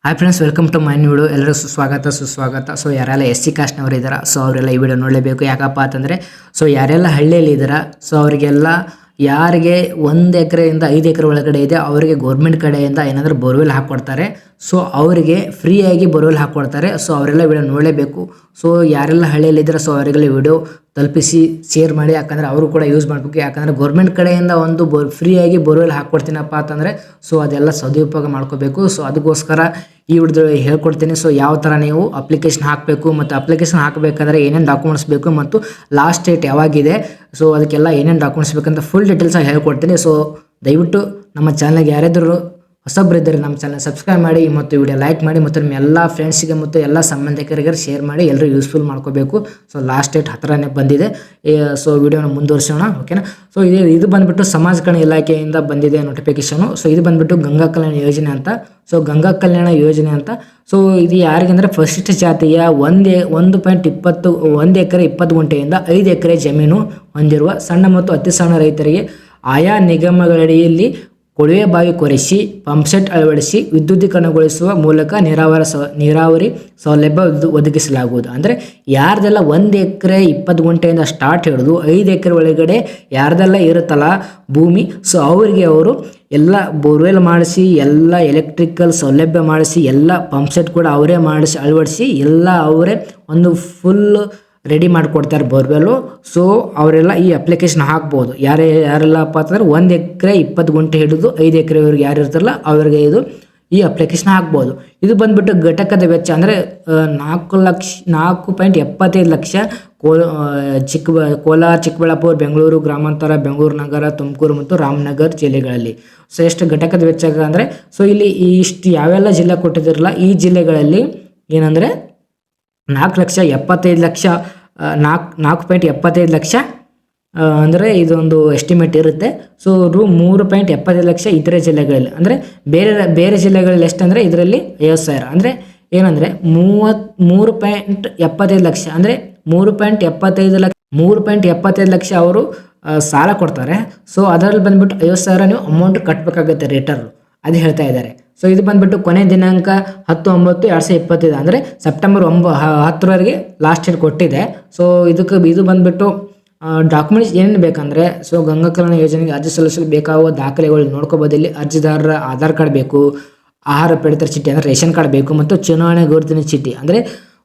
Hi friends, welcome to my new video. ಎಲ್ಲರೂ ಸುಸ್ವಾಗತ. So ಯಾರೆಲ್ಲ ಎಸ್ ಸಿ ಕಾಸ್ಟ್ನವರು ಇದ್ದಾರೆ, ಸೊ ಅವರೆಲ್ಲ ಈ ವಿಡಿಯೋ ನೋಡಲೇಬೇಕು. ಯಾಕಪ್ಪ ಅಂತಂದರೆ ಸೊ ಯಾರೆಲ್ಲ ಹಳ್ಳಿಯಲ್ಲಿ ಇದ್ದಾರೆ, ಸೊ ಅವರಿಗೆಲ್ಲ ಯಾರಿಗೆ 1 ಎಕರೆಯಿಂದ 5 ಎಕರೆ ಒಳಗಡೆ ಇದೆ ಅವರಿಗೆ ಗೌರ್ಮೆಂಟ್ ಕಡೆಯಿಂದ ಏನಾದರೂ ಬೋರ್ವೆಲ್ ಹಾಕ್ಕೊಡ್ತಾರೆ. ಸೊ ಅವರಿಗೆ ಫ್ರೀಯಾಗಿ ಬೋರ್ವೆಲ್ ಹಾಕ್ಕೊಡ್ತಾರೆ. ಸೊ ಅವರೆಲ್ಲ ವಿಡಿಯೋ ನೋಡಲೇಬೇಕು. ಸೊ ಯಾರೆಲ್ಲ ಹಳ್ಳಿಯಲ್ಲಿ ಇದ್ದಾರೆ ಸೊ ಅವರಿಗೆಲ್ಲ ವಿಡಿಯೋ ತಲುಪಿಸಿ ಶೇರ್ ಮಾಡಿ, ಯಾಕಂದರೆ ಅವರು ಕೂಡ ಯೂಸ್ ಮಾಡಬೇಕು. ಯಾಕಂದರೆ ಗೌರ್ಮೆಂಟ್ ಕಡೆಯಿಂದ ಒಂದು ಫ್ರೀಯಾಗಿ ಬೋರ್ವೆಲ್ ಹಾಕ್ಕೊಡ್ತೀನಪ್ಪ ಅಂತಂದರೆ ಸೊ ಅದೆಲ್ಲ ಸದುಪಯೋಗ ಮಾಡ್ಕೋಬೇಕು. ಸೊ ಅದಕ್ಕೋಸ್ಕರ ಈ ವಿಡಿಯೋದಲ್ಲಿ ಹೇಳ್ಕೊಡ್ತೀನಿ. ಸೊ ಯಾವ ಥರ ನೀವು ಅಪ್ಲಿಕೇಶನ್ ಹಾಕಬೇಕು ಮತ್ತು ಅಪ್ಲಿಕೇಶನ್ ಹಾಕಬೇಕಾದ್ರೆ ಏನೇನು ಡಾಕ್ಯುಮೆಂಟ್ಸ್ ಬೇಕು ಮತ್ತು ಲಾಸ್ಟ್ ಡೇಟ್ ಯಾವಾಗಿದೆ, ಸೊ ಅದಕ್ಕೆಲ್ಲ ಏನೇನು ಡಾಕ್ಯುಮೆಂಟ್ಸ್ ಬೇಕಂತ ಫುಲ್ ಡೀಟೇಲ್ಸಾಗಿ ಹೇಳ್ಕೊಡ್ತೀನಿ. ಸೊ ದಯವಿಟ್ಟು ನಮ್ಮ ಚಾನಲ್ಗೆ ಯಾರಾದರೂ ಹೊಸಬ್ರಿದ್ದರೆ ನಮ್ಮ ಚಾನಲ್ ಸಬ್ಸ್ಕ್ರೈಬ್ ಮಾಡಿ ಮತ್ತು ವಿಡಿಯೋ ಲೈಕ್ ಮಾಡಿ ಮತ್ತು ನಿಮ್ಮ ಎಲ್ಲ ಫ್ರೆಂಡ್ಸಿಗೆ ಮತ್ತು ಎಲ್ಲ ಸಂಬಂಧಿಕರಿಗೆ ಶೇರ್ ಮಾಡಿ, ಎಲ್ಲರೂ ಯೂಸ್ಫುಲ್ ಮಾಡ್ಕೋಬೇಕು. ಸೊ ಲಾಸ್ಟ್ ಡೇಟ್ ಹತ್ತಿರನೇ ಬಂದಿದೆ. ಸೊ ವಿಡಿಯೋನ ಮುಂದುವರಿಸೋಣ, ಓಕೆನಾ. ಸೊ ಇದು ಬಂದುಬಿಟ್ಟು ಸಮಾಜ ಕಲ್ಯಾಣ ಇಲಾಖೆಯಿಂದ ಬಂದಿದೆ ನೋಟಿಫಿಕೇಶನು. ಸೊ ಇದು ಬಂದುಬಿಟ್ಟು ಗಂಗಾ ಕಲ್ಯಾಣ ಯೋಜನೆ ಅಂತ. ಸೊ ಗಂಗಾ ಕಲ್ಯಾಣ ಯೋಜನೆ ಅಂತ. ಸೊ ಇದು ಯಾರಿಗೆಂದರೆ ಫಸ್ಟ್ ಜಾತಿಯ 1 ಎಕರೆ 20 ಗುಂಟೆಯಿಂದ 5 ಎಕರೆ ಜಮೀನು ಹೊಂದಿರುವ ಸಣ್ಣ ಮತ್ತು ಅತಿ ಸಣ್ಣ ರೈತರಿಗೆ ಆಯಾ ನಿಗಮಗಳಡಿಯಲ್ಲಿ ಕೊಳವೆ ಬಾವಿ ಕೊರೆಸಿ ಪಂಪ್ಸೆಟ್ ಅಳವಡಿಸಿ ವಿದ್ಯುದೀಕರಣಗೊಳಿಸುವ ಮೂಲಕ ನೀರಾವರಿ ಸೌಲಭ್ಯ ಒದಗಿಸಲಾಗುವುದು. ಅಂದರೆ ಯಾರ್ದೆಲ್ಲ 1 ಎಕರೆ 20 ಗುಂಟೆಯಿಂದ ಸ್ಟಾರ್ಟ್ ಹಿಡಿದು 5 ಎಕರೆ ಒಳಗಡೆ ಯಾರ್ದೆಲ್ಲ ಇರುತ್ತಲ್ಲ ಭೂಮಿ, ಸೊ ಅವರಿಗೆ ಅವರು ಎಲ್ಲ ಬೋರ್ವೆಲ್ ಮಾಡಿಸಿ, ಎಲ್ಲ ಎಲೆಕ್ಟ್ರಿಕಲ್ ಸೌಲಭ್ಯ ಮಾಡಿಸಿ, ಎಲ್ಲ ಪಂಪ್ಸೆಟ್ ಕೂಡ ಅವರೇ ಮಾಡಿಸಿ ಅಳವಡಿಸಿ ಎಲ್ಲ ಅವರೇ ಒಂದು ಫುಲ್ ರೆಡಿ ಮಾಡಿಕೊಡ್ತಾರೆ ಬೋರ್ವೆಲ್ಲು. ಸೊ ಅವರೆಲ್ಲ ಈ ಅಪ್ಲಿಕೇಶನ್ ಹಾಕ್ಬೋದು. ಯಾರೆಲ್ಲಪ್ಪ ಅಂತಂದ್ರೆ 1 ಎಕರೆ 20 ಗುಂಟೆ ಹಿಡಿದು 5 ಎಕರೆವರೆಗೆ ಯಾರು ಇರ್ತಾರಲ್ಲ ಅವರಿಗೆ ಈ ಅಪ್ಲಿಕೇಶನ್ ಹಾಕ್ಬೋದು. ಇದು ಬಂದುಬಿಟ್ಟು ಘಟಕದ ವೆಚ್ಚ ಅಂದರೆ 4.75 ಲಕ್ಷ ಕೋಲಾರ, ಚಿಕ್ಕಬಳ್ಳಾಪುರ, ಬೆಂಗಳೂರು ಗ್ರಾಮಾಂತರ, ಬೆಂಗಳೂರು ನಗರ, ತುಮಕೂರು ಮತ್ತು ರಾಮನಗರ ಜಿಲ್ಲೆಗಳಲ್ಲಿ. ಸೊ ಎಷ್ಟು ಘಟಕದ ವೆಚ್ಚ ಅಂದರೆ ಸೊ ಇಲ್ಲಿ ಇಷ್ಟು ಯಾವೆಲ್ಲ ಜಿಲ್ಲೆ ಕೊಟ್ಟಿದ್ದಿರಲ್ಲ ಈ ಜಿಲ್ಲೆಗಳಲ್ಲಿ ಏನಂದರೆ 4.75 ಲಕ್ಷ ಅಂದರೆ ಇದೊಂದು ಎಸ್ಟಿಮೇಟ್ ಇರುತ್ತೆ. ಸೊ 3.75 ಲಕ್ಷ ಇತರೆ ಜಿಲ್ಲೆಗಳಲ್ಲಿ, ಅಂದರೆ ಬೇರೆ ಜಿಲ್ಲೆಗಳಲ್ಲಿ ಎಷ್ಟಂದರೆ ಇದರಲ್ಲಿ 50,000 ಅಂದರೆ ಏನಂದರೆ 3.75 ಲಕ್ಷ ಅಂದರೆ 3.75 ಲಕ್ಷ ಅವರು ಸಾಲ ಕೊಡ್ತಾರೆ. ಸೊ ಅದರಲ್ಲಿ ಬಂದುಬಿಟ್ಟು 50,000 ನೀವು ಅಮೌಂಟ್ ಕಟ್ಟಬೇಕಾಗುತ್ತೆ ರಿಟರ್ನ್, ಅದು ಹೇಳ್ತಾ ಇದ್ದಾರೆ. ಸೊ ಇದು ಬಂದುಬಿಟ್ಟು ಕೊನೆ ದಿನಾಂಕ 10/9/2025 ಅಂದರೆ ಸೆಪ್ಟೆಂಬರ್ 10ರವರೆಗೆ ಲಾಸ್ಟ್ ಡೇಟ್ ಕೊಟ್ಟಿದೆ. ಸೊ ಇದು ಬಂದುಬಿಟ್ಟು ಡಾಕ್ಯುಮೆಂಟ್ಸ್ ಏನೇನು ಬೇಕಂದರೆ ಸೊ ಗಂಗಾ ಕಲ್ಯಾಣ ಯೋಜನೆಗೆ ಅರ್ಜಿ ಸಲ್ಲಿಸಲು ಬೇಕಾಗುವ ದಾಖಲೆಗಳು ನೋಡ್ಕೋಬೋದು. ಇಲ್ಲಿ ಅರ್ಜಿದಾರರ ಆಧಾರ್ ಕಾರ್ಡ್ ಬೇಕು, ಆಹಾರ ಪಡಿತರ ಚೀಟಿ ಅಂದರೆ ರೇಷನ್ ಕಾರ್ಡ್ ಬೇಕು, ಮತ್ತು ಚುನಾವಣೆ ಗುರುತಿನ ಚೀಟಿ ಅಂದರೆ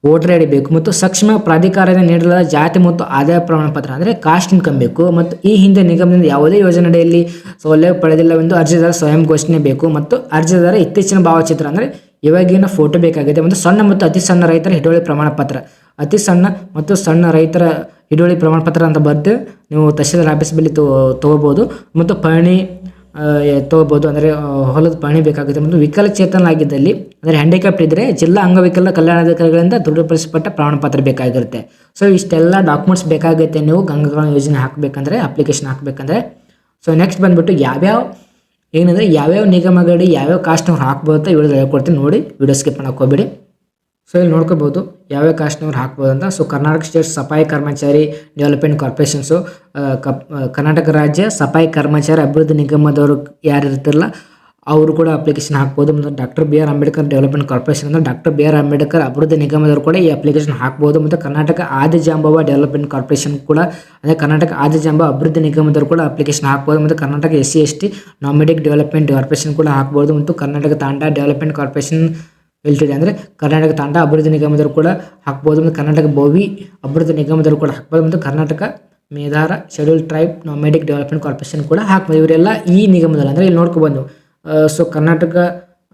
ವೋಟರ್ ಐ ಡಿ ಬೇಕು, ಮತ್ತು ಸಕ್ಷಮ ಪ್ರಾಧಿಕಾರದಿಂದ ನೀಡಲಾದ ಜಾತಿ ಮತ್ತು ಆದಾಯ ಪ್ರಮಾಣ ಪತ್ರ ಅಂದರೆ ಕಾಸ್ಟ್ ಇನ್ಕಮ್ ಬೇಕು, ಮತ್ತು ಈ ಹಿಂದೆ ನಿಗಮದಿಂದ ಯಾವುದೇ ಯೋಜನೆಯಲ್ಲಿ ಸೌಲಭ್ಯ ಪಡೆದಿಲ್ಲವೆಂದು ಅರ್ಜಿದಾರ ಸ್ವಯಂ ಘೋಷಣೆ ಬೇಕು, ಮತ್ತು ಅರ್ಜಿದಾರ ಇತ್ತೀಚಿನ ಭಾವಚಿತ್ರ ಅಂದರೆ ಇವಾಗಿನ ಫೋಟೋ ಬೇಕಾಗಿದೆ, ಮತ್ತು ಸಣ್ಣ ಮತ್ತು ಅತಿ ಸಣ್ಣ ರೈತರ ಹಿಡುವಳಿ ಪ್ರಮಾಣ ಪತ್ರ, ಅತಿ ಸಣ್ಣ ಮತ್ತು ಸಣ್ಣ ರೈತರ ಹಿಡುವಳಿ ಪ್ರಮಾಣ ಪತ್ರ ಅಂತ ಬರೆದು ನೀವು ತಹಶೀಲ್ದಾರ್ ಆಫೀಸ್ ಬಳಿ ತೊಗೋಬೋದು, ಮತ್ತು ಪಹಣಿ ತೊಗೋಬೋದು ಅಂದರೆ ಹೊಲದ ಪಹಣಿ ಬೇಕಾಗುತ್ತೆ, ಮತ್ತು ವಿಕಲಚೇತನಾಗಿದ್ದಲ್ಲಿ ಅಂದರೆ ಹ್ಯಾಂಡಿಕ್ಯಾಪ್ಟ್ ಇದ್ದರೆ ಜಿಲ್ಲಾ ಅಂಗವಿಕಲ ಕಲ್ಯಾಣಾಧಿಕಾರಿಗಳಿಂದ ದೃಢಪಡಿಸಲ್ಪಟ್ಟ ಪ್ರಮಾಣ ಪತ್ರ ಬೇಕಾಗಿರುತ್ತೆ. ಸೊ ಇಷ್ಟೆಲ್ಲ ಡಾಕ್ಯುಮೆಂಟ್ಸ್ ಬೇಕಾಗುತ್ತೆ ನೀವು ಗಂಗಾ ಕಲ್ಯಾಣ ಯೋಜನೆ ಹಾಕಬೇಕಂದ್ರೆ, ಅಪ್ಲಿಕೇಶನ್ ಹಾಕಬೇಕಂದ್ರೆ. ಸೊ ನೆಕ್ಸ್ಟ್ ಬಂದುಬಿಟ್ಟು ಯಾವ್ಯಾವ ನಿಗಮಗಡಿ ಯಾವ್ಯಾವ ಕಾಸ್ಟ್ನವ್ರು ಹಾಕ್ಬೋದು ಅಂತ ವಿಡಿಯೋ ಹೇಳ್ಕೊಡ್ತೀನಿ, ನೋಡಿ ವಿಡಿಯೋ ಸ್ಕಿಪ್ ಮಾಡೋಕೆ ಹೋಗ್ಬೇಡಿ. ಸೊ ಇಲ್ಲಿ ನೋಡ್ಕೋಬೋದು ಯಾವ್ಯಾವ ಕಾಸ್ಟ್ನವ್ರು ಹಾಕ್ಬೋದು ಅಂತ. ಸೊ ಕರ್ನಾಟಕ ಸ್ಟೇಟ್ ಸಫಾಯಿ ಕರ್ಮಚಾರಿ ಡೆವಲಪ್ಮೆಂಟ್ ಕಾರ್ಪೊರೇಷನ್ಸು, ಕರ್ನಾಟಕ ರಾಜ್ಯ ಸಫಾಯಿ ಕರ್ಮಚಾರಿ ಅಭಿವೃದ್ಧಿ ನಿಗಮದವರು ಯಾರು ಇರ್ತಿರಲ್ಲ ಅವರು ಕೂಡ ಅಪ್ಲಿಕೇಶನ್ ಹಾಕ್ಬೋದು. ಮತ್ತು doctor B R Ambedkar development corporation ಅಂದರೆ ಡಾಕ್ಟರ್ ಬಿ ಆರ್ ಅಂಬೇಡ್ಕರ್ ಅಭಿವೃದ್ಧಿ ನಿಗಮದವರು ಕೂಡ ಈ ಅಪ್ಲಿಕೇಶನ್ ಹಾಕ್ಬೋದು. ಮತ್ತು ಕರ್ನಾಟಕ ಆದಿಜಾಂಬವ ಡೆವಲಪ್ಮೆಂಟ್ ಕಾರ್ಪೊರೇಷನ್ ಕೂಡ ಅಂದರೆ ಕರ್ನಾಟಕ ಆದಿಜಾಂಬವ ಅಭಿವೃದ್ಧಿ ನಿಗಮದವರು ಕೂಡ ಅಪ್ಲಿಕೇಶನ್ ಹಾಕ್ಬೋದು. ಮತ್ತು ಕರ್ನಾಟಕ SC/ST ನಾಮಿಡಿಕ್ ಡೆವಲಪ್ಮೆಂಟ್ ಕಾರ್ಪೊರೇಷನ್ ಕೂಡ ಹಾಕ್ಬೋದು. ಮತ್ತು ಕರ್ನಾಟಕ ತಾಂಡಾ ಡೆವಲಪ್ಮೆಂಟ್ ಕಾರ್ಪೊರೇಷನ್ LTD ಅಂದರೆ ಕರ್ನಾಟಕ ತಾಂಡಾ ಅಭಿವೃದ್ಧಿ ನಿಗಮದವರು ಕೂಡ ಹಾಕ್ಬೋದು. ಮತ್ತು ಕರ್ನಾಟಕ ಬೋವಿ ಅಭಿವೃದ್ಧಿ ನಿಗಮದವರು ಕೂಡ ಹಾಕ್ಬೋದು. ಮತ್ತು Karnataka Medhara schedule tribe nomadic development corporation ಕೂಡ ಹಾಕ್ಬೋದು. ಇವರೆಲ್ಲ ಈ ನಿಗಮದಲ್ಲಿ ಅಂದರೆ ಇಲ್ಲಿ ನೋಡ್ಕೊಬೋದು. ಸೊ ಕರ್ನಾಟಕ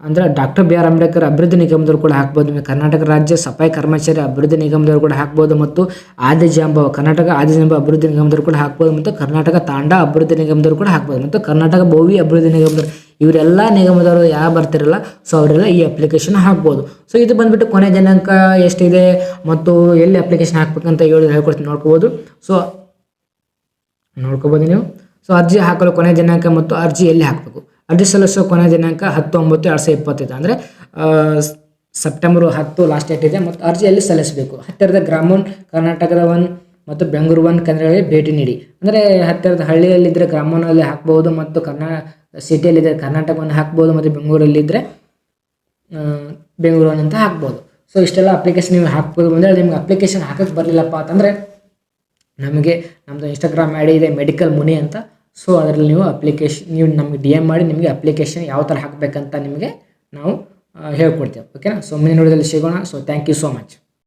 ಅಂದರೆ ಡಾಕ್ಟರ್ ಬಿ ಆರ್ ಅಂಬೇಡ್ಕರ್ ಅಭಿವೃದ್ಧಿ ನಿಗಮದವರು ಕೂಡ ಹಾಕ್ಬೋದು. ಕರ್ನಾಟಕ ರಾಜ್ಯ ಸಫಾಯಿ ಕರ್ಮಚಾರಿ ಅಭಿವೃದ್ಧಿ ನಿಗಮದವರು ಕೂಡ ಹಾಕ್ಬೋದು. ಮತ್ತು ಕರ್ನಾಟಕ ಆದಿಜಾಂಬವ ಅಭಿವೃದ್ಧಿ ನಿಗಮದವರು ಕೂಡ ಹಾಕ್ಬೋದು. ಮತ್ತು ಕರ್ನಾಟಕ ತಾಂಡಾ ಅಭಿವೃದ್ಧಿ ನಿಗಮದವರು ಕೂಡ ಹಾಕ್ಬೋದು. ಮತ್ತು ಕರ್ನಾಟಕ ಬೋವಿ ಅಭಿವೃದ್ಧಿ ನಿಗಮದವರು ಇವರೆಲ್ಲ ನಿಗಮದವರು ಯಾರು ಬರ್ತಿರಲ್ಲ ಸೊ ಅವರೆಲ್ಲ ಈ ಅಪ್ಲಿಕೇಶನ್ ಹಾಕ್ಬೋದು. ಸೊ ಇದು ಬಂದುಬಿಟ್ಟು ಕೊನೆ ದಿನಾಂಕ ಎಷ್ಟಿದೆ ಮತ್ತು ಎಲ್ಲಿ ಅಪ್ಲಿಕೇಶನ್ ಹಾಕ್ಬೇಕಂತ ಹೇಳ್ಕೊಡ್ತೀನಿ, ನೋಡ್ಕೋಬೋದು. ಸೊ ನೋಡ್ಕೋಬೋದು ನೀವು. ಸೊ ಅರ್ಜಿ ಹಾಕಲು ಕೊನೆ ದಿನಾಂಕ ಮತ್ತು ಅರ್ಜಿ ಎಲ್ಲಿ ಹಾಕಬೇಕು, ಅರ್ಜಿ ಸಲ್ಲಿಸುವ ಕೊನೆ ದಿನಾಂಕ 10/9/2025 ಅಂದರೆ ಸೆಪ್ಟೆಂಬರ್ 10 ಲಾಸ್ಟ್ ಡೇಟ್ ಇದೆ. ಮತ್ತು ಅರ್ಜಿಯಲ್ಲಿ ಸಲ್ಲಿಸಬೇಕು ಹತ್ತಿರದ ಗ್ರಾಮೀಣ ಕರ್ನಾಟಕದ ಮತ್ತು ಬೆಂಗಳೂರು ಕೇಂದ್ರಗಳಿಗೆ ಭೇಟಿ ನೀಡಿ. ಅಂದರೆ ಹತ್ತಿರದ ಹಳ್ಳಿಯಲ್ಲಿದ್ದರೆ ಗ್ರಾಮೀಣದಲ್ಲಿ ಹಾಕ್ಬೋದು, ಮತ್ತು ಸಿಟಿಯಲ್ಲಿದ್ದರೆ ಕರ್ನಾಟಕವನ್ನು ಹಾಕ್ಬೋದು, ಮತ್ತು ಬೆಂಗಳೂರಲ್ಲಿದ್ದರೆ ಬೆಂಗಳೂರು ಅಂತ ಹಾಕ್ಬೋದು. ಸೊ ಇಷ್ಟೆಲ್ಲ ಅಪ್ಲಿಕೇಶನ್ ನೀವು ಹಾಕ್ಬೋದು. ಅಂದರೆ ನಿಮ್ಗೆ ಅಪ್ಲಿಕೇಶನ್ ಹಾಕಕ್ಕೆ ಬರಲಿಲ್ಲಪ್ಪ ಅಂತಂದರೆ ನಮಗೆ ನಮ್ಮದು ಇನ್ಸ್ಟಾಗ್ರಾಮ್ ಐ ಡಿ ಇದೆ ಮೆಡಿಕಲ್ ಮುನಿ ಅಂತ. ಸೊ ಅದರಲ್ಲಿ ನೀವು ನಮಗೆ DM ಮಾಡಿ ನಿಮಗೆ ಅಪ್ಲಿಕೇಶನ್ ಯಾವ ಥರ ಹಾಕಬೇಕಂತ ನಿಮಗೆ ನಾವು ಹೇಳ್ಕೊಡ್ತೇವೆ. ಓಕೆನಾ. ಸೊ ಮುಂದಿನ ವಿಡಿಯೋದಲ್ಲಿ ಸಿಗೋಣ. So thank you so much.